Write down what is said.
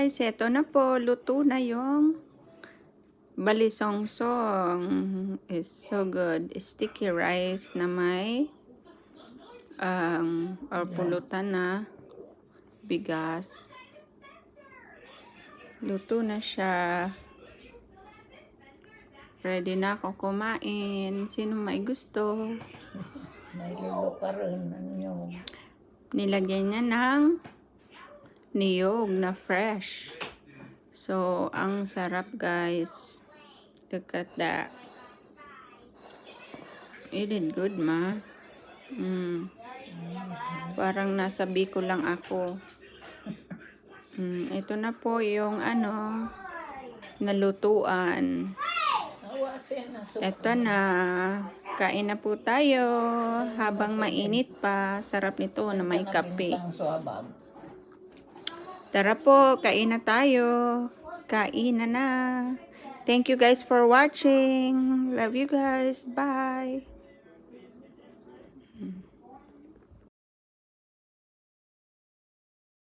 guys, eto na po, luto na yung balisongsong. Is so good. Sticky rice na may or pulutan na bigas. Luto na siya. Ready na ako kumain. Sino may gusto? May luluka rin ng niyog. Nilagyan niya ng niyog na fresh. So, ang sarap guys. Look at that. You did good, ma. Parang nasa Bicol lang ako. Ito na po yung nalutuan. Ito na. Kain na po tayo. Habang mainit pa. Sarap nito na may kape. Tara po, kain na tayo. Kain na. Thank you guys for watching. Love you guys. Bye.